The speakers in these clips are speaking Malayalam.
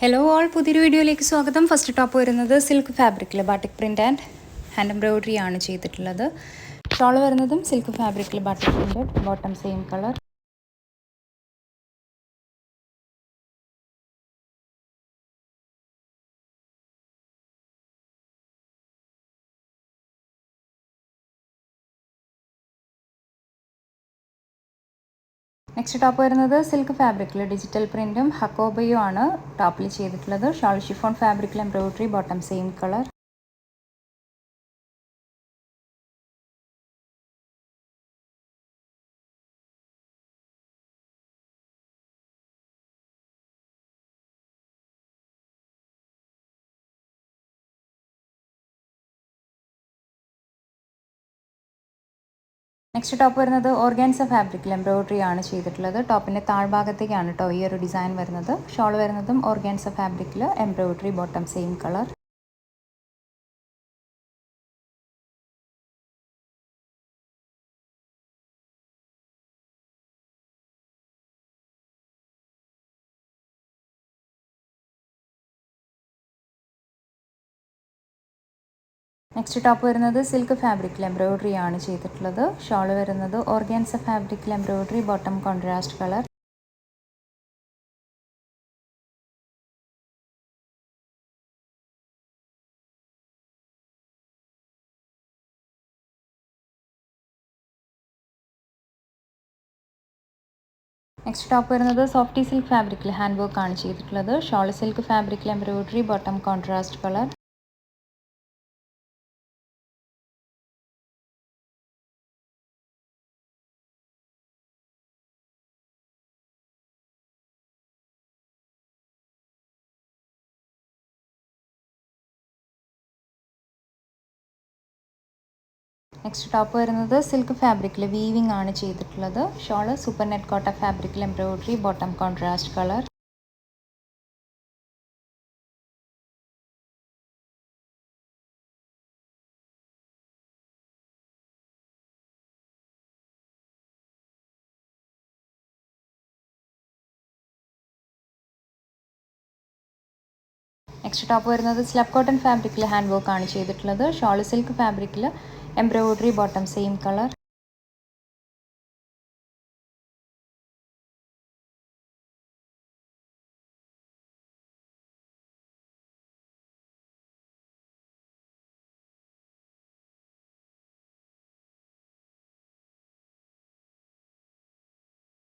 ഹലോ ഓൾ, പുതിയൊരു വീഡിയോയിലേക്ക് സ്വാഗതം. ഫസ്റ്റ് ടോപ്പ് വരുന്നത് സിൽക്ക് ഫാബ്രിക്കിൽ batik print and hand embroidery ആണ് ചെയ്തിട്ടുള്ളത്. ഷോൾ വരുന്നതും സിൽക്ക് ഫാബ്രിക്കിൽ batik printed, bottom same colour. Next top വരുന്നത് സിൽക്ക് ഫാബ്രിക്കിൽ ഡിജിറ്റൽ പ്രിൻറ്റും ഹക്കോബയും ആണ് ടോപ്പിൽ ചെയ്തിട്ടുള്ളത്. ഷാൾ ഷിഫോൺ ഫാബ്രിക്കിൽ embroidery, bottom same colour. Next top വരുന്നത് ഓർഗാൻസ ഫാബ്രിക്കിൽ എംബ്രോയിഡറി ആണ് ചെയ്തിട്ടുള്ളത്. ടോപ്പിൻ്റെ താഴ്ഭാഗത്തേക്കാണ് കേട്ടോ ഈ ഒരു ഡിസൈൻ വരുന്നത്. ഷോൾ വരുന്നതും ഓർഗാൻസ ഫാബ്രിക്കിൽ embroidery, bottom same colour. Next top വരുന്നത് സിൽക്ക് ഫാബ്രിക്കിൽ എംബ്രോയിഡറി ആണ് ചെയ്തിട്ടുള്ളത്. ഷോൾ വരുന്നത് ഓർഗാൻസ ഫാബ്രിക്കിൽ embroidery, bottom contrast colour. Next top വരുന്നത് സോഫ്റ്റി സിൽക്ക് ഫാബ്രിക്കിൽ ഹാൻഡ് വർക്ക് ആണ് ചെയ്തിട്ടുള്ളത്. ഷോൾ സിൽക്ക് ഫാബ്രിക്കിൽ embroidery, bottom contrast colour. Next top വരുന്നത് സിൽക്ക് ഫാബ്രിക്കിൽ വീവിംഗ് ആണ് ചെയ്തിട്ടുള്ളത്. ഷോൾ സൂപ്പർ നെറ്റ് കോട്ട ഫാബ്രിക്കിൽ embroidery, bottom contrast colour. Next top വരുന്നത് സ്ലബ് കോട്ടൺ ഫാബ്രിക്കിൽ ഹാൻഡ് വർക്ക് ആണ് ചെയ്തിട്ടുള്ളത്. ഷോൾ സിൽക്ക് ഫാബ്രിക്കിൽ embroidery, bottom same colour.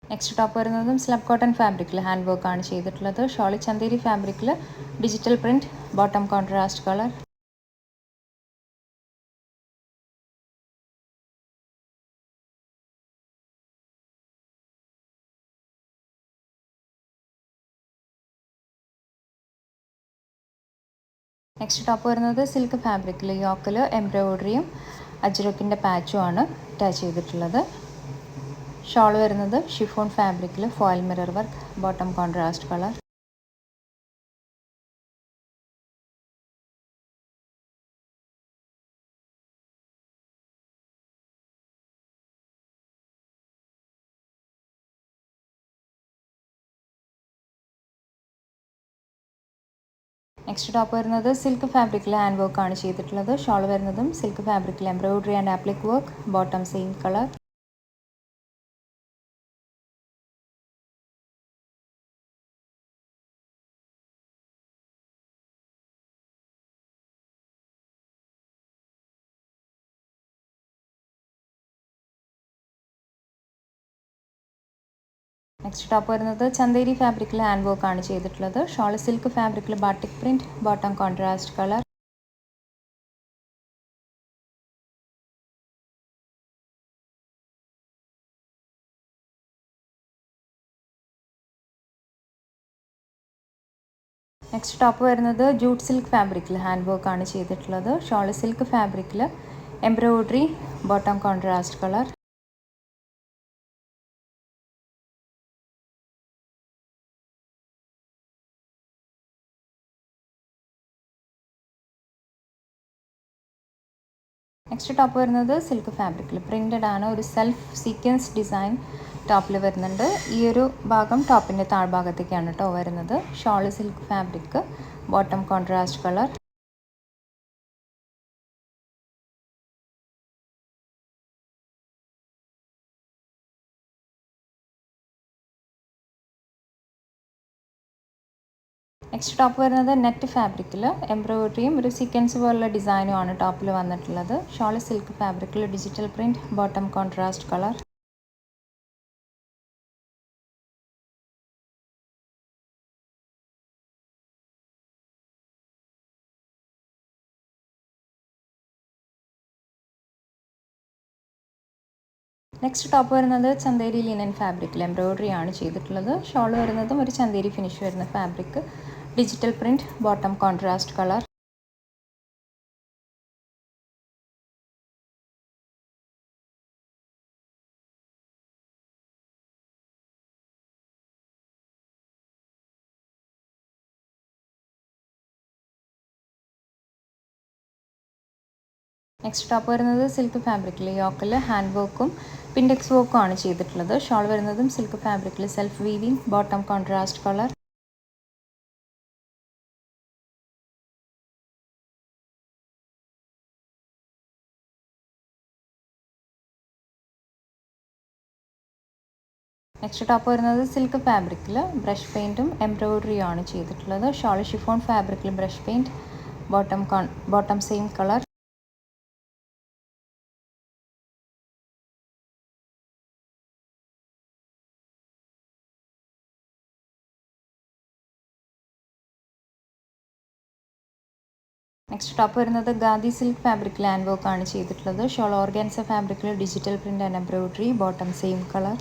Next top വരുന്നതും സ്ലബ് കോട്ടൺ ഫാബ്രിക്കിൽ ഹാൻഡ് വർക്ക് ആണ് ചെയ്തിട്ടുള്ളത്. ഷോളി ചന്തേരി ഫാബ്രിക്കിൽ digital print, bottom contrast colour. Next top വരുന്നത് സിൽക്ക് ഫാബ്രിക്കിൽ യോക്കിൽ എംബ്രോയിഡറിയും അജ്രക്കിൻ്റെ പാച്ചും ആണ് അറ്റാച്ച് ചെയ്തിട്ടുള്ളത്. ഷോൾ വരുന്നത് ഷിഫോൺ ഫാബ്രിക്കിൽ foil mirror work, bottom contrast colour. Next top വരുന്നത് സിൽക്ക് ഫാബ്രിക്കിൽ ഹാൻഡ് വർക്ക് ആണ് ചെയ്തിട്ടുള്ളത്. ഷോൾ വരുന്നതും സിൽക്ക് ഫാബ്രിക്കിൽ embroidery and appliqué work, bottom same colour. Next top വരുന്നത് ചന്തേരി ഫാബ്രിക്കിൽ ഹാൻഡ് വർക്ക് ആണ് ചെയ്തിട്ടുള്ളത്. ഷോൾ സിൽക്ക് ഫാബ്രിക്കിൽ batik print, bottom contrast colour. Next top വരുന്നത് ജൂട്ട് സിൽക്ക് ഫാബ്രിക്കിൽ ഹാൻഡ് വർക്ക് ആണ് ചെയ്തിട്ടുള്ളത്. ഷോൾ സിൽക്ക് ഫാബ്രിക്കിൽ embroidery, bottom contrast colour. Next top വരുന്നത് സിൽക്ക് ഫാബ്രിക്കിൽ പ്രിൻറ്റഡ് ആണ്. ഒരു സെൽഫ് സീക്വൻസ് ഡിസൈൻ ടോപ്പിൽ വരുന്നുണ്ട്. ഈ ഒരു ഭാഗം ടോപ്പിൻ്റെ താഴ്ഭാഗത്തേക്കാണ് കേട്ടോ വരുന്നത്. Shawl silk fabric, bottom contrast colour. Next top വരുന്നത് നെറ്റ് ഫാബ്രിക്കിൽ എംബ്രോയിഡറിയും ഒരു സീക്വൻസ് പോലുള്ള ഡിസൈനും ആണ് ടോപ്പിൽ വന്നിട്ടുള്ളത്. ഷോൾ സിൽക്ക് ഫാബ്രിക്കിൽ digital print, bottom contrast colour. Next top വരുന്നത് ചന്തേരി ലിനൻ ഫാബ്രിക്കിൽ എംബ്രോയിഡറി ആണ് ചെയ്തിട്ടുള്ളത്. ഷോൾ വരുന്നതും ഒരു ചന്തേരി ഫിനിഷ് വരുന്ന fabric, digital print, bottom contrast colour. Next top വരുന്നത് സിൽക്ക് ഫാബ്രിക്കിൽ യോക്കിൽ ഹാൻഡ് വർക്കും പിൻഡെക്സ് വർക്കും ആണ് ചെയ്തിട്ടുള്ളത്. ഷോൾ വരുന്നതും സിൽക്ക് ഫാബ്രിക്കിൽ self weaving, bottom contrast colour. Next top വരുന്നത് സിൽക്ക് ഫാബ്രിക്കിൽ ബ്രഷ് പെയിൻറ്റും എംബ്രോയിഡറിയും ആണ് ചെയ്തിട്ടുള്ളത്. ഷോൾ ഷിഫോൺ ഫാബ്രിക്കിൽ brush paint, bottom same colour. Next top വരുന്നത് ഗാന്ധി സിൽക്ക് ഫാബ്രിക്കിൽ ഹാൻഡ് വർക്ക് ആണ് ചെയ്തിട്ടുള്ളത്. ഷോൾ ഓർഗാൻസ ഫാബ്രിക്കിൽ digital print and embroidery, bottom same colour.